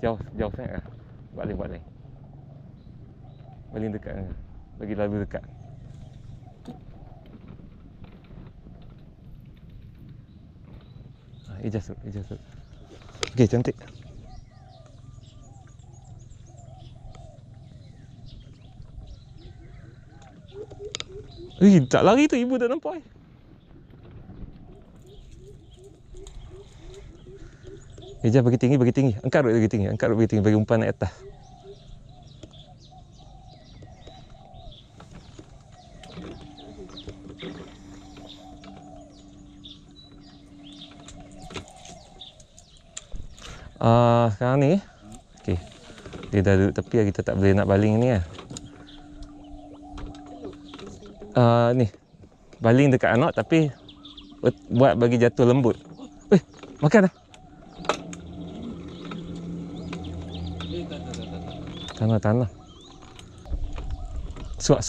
Jauh sangat lah. Buat lain. Paling dekat kan. Bagi lalu dekat. Ijazat. Okey, cantik. Tak lari tu, ibu tak nampak. Ijazat bagi tinggi. Angkat rod bagi tinggi, bagi umpan naik atas. Sekarang ni okey. Dia dah duduk tepi, kita tak boleh nak baling ni lah. Ni baling dekat anak tapi buat bagi jatuh lembut. Makan dah. Tanah. Suap.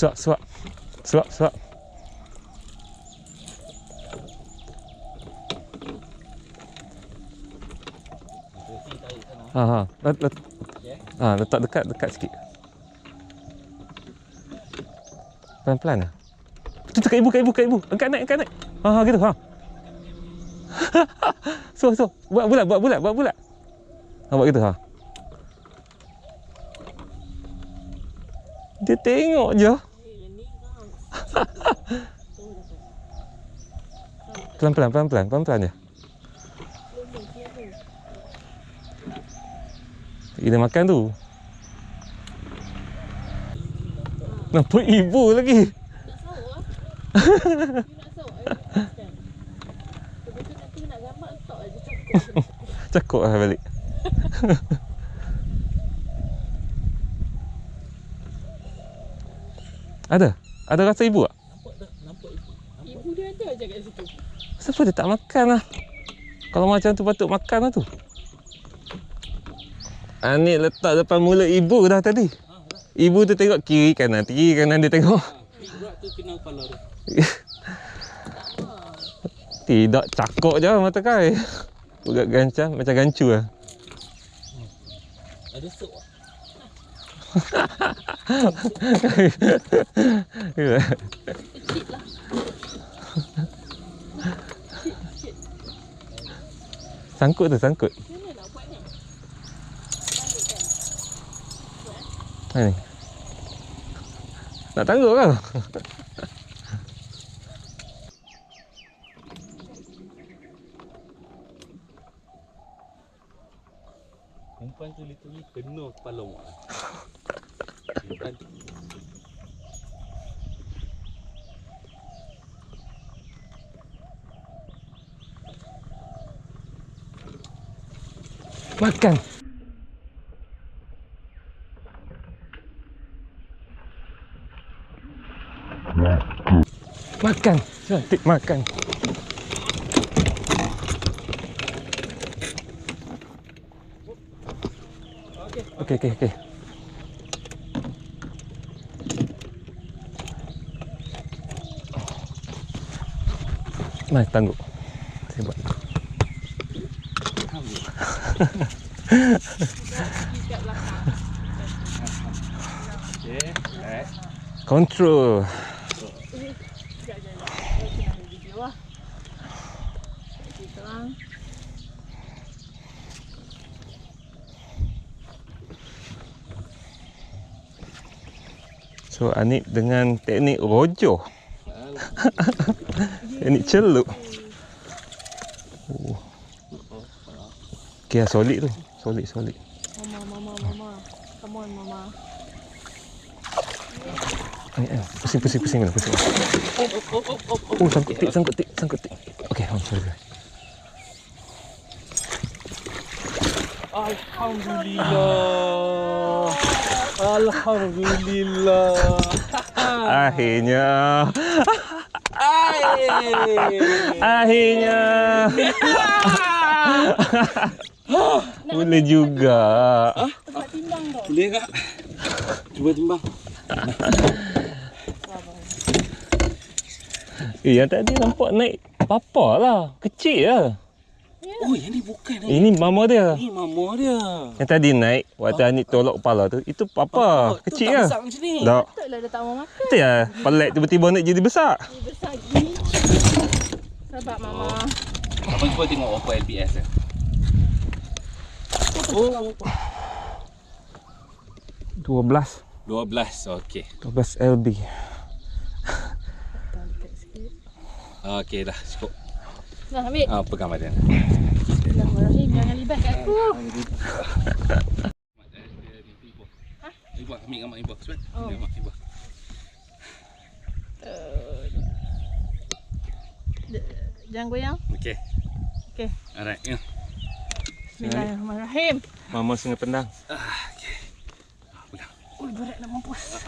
Letak dekat sikit. Pelan-pelan lah. Tu kat ibu. Angkat naik. Gitu. So. Buat bulat. Buat gitu. Dia tengok je. Pelan-pelan je. Dia makan tu. Nampak ibu lagi. Cakap lah balik. Ada rasa ibu tak? Nampak ibu dia ada je kat situ. Kenapa dia tak makan lah? Kalau macam tu patut makan lah tu. Anik letak depan mulut ibu dah tadi. Ibu tu tengok kiri kanan dia tengok. Buat tu kena kepala tu. Tidak, cakok je mata kai. Buat gancang macam gancu lah. Ada sup. Kecil lah. Sangkut. Mana nak buat ni? Balik kan? Ni. Nak tangguh kau? Umpan tu literally kena kepala mak. Umpan tu. Makan. Cantik makan. Okey. Mari tangguh. Saya buat. Control. So Anik dengan teknik rojo. Teknik celup. Okay, solid tu. Solid. Mama. Come on, Mama. Pusing. Oh, sangkut tik. Okay, sorry. Alhamdulillah. Akhirnya. Boleh juga. Tempat timbang tau. Boleh tak? Cuba timbang. Yang tadi nampak naik papa lah. Kecil lah. Ya, Oh, yang ni bukan ni. Ini mama dia. Ni mama dia. Yang tadi naik, waktu Anik tolak kepala tu, itu papa. Kecil tu lah. tak besar macam ni. Tak. Patutlah dia tak mau makan. Betul ya? Pelik tiba-tiba nak jadi besar. Dia besar gini. Sabar mama. Abang cuba tengok berapa LPS dia. Oh, 12. 12. Okey. 12 LB. Okey dah cukup. Dah ambil. Pegang badan. Bismillahirrahmanirrahim. Jangan libat kat aku. Ibu ambil gambar ibu. Cepat. Oh. Gambar ibu. Jangan goyang. Okey. Okey. Alright. Ya. Bismillahirrahmanirrahim. Mama singa pendang. Okey. Pegang. Ui, berat nak mampus.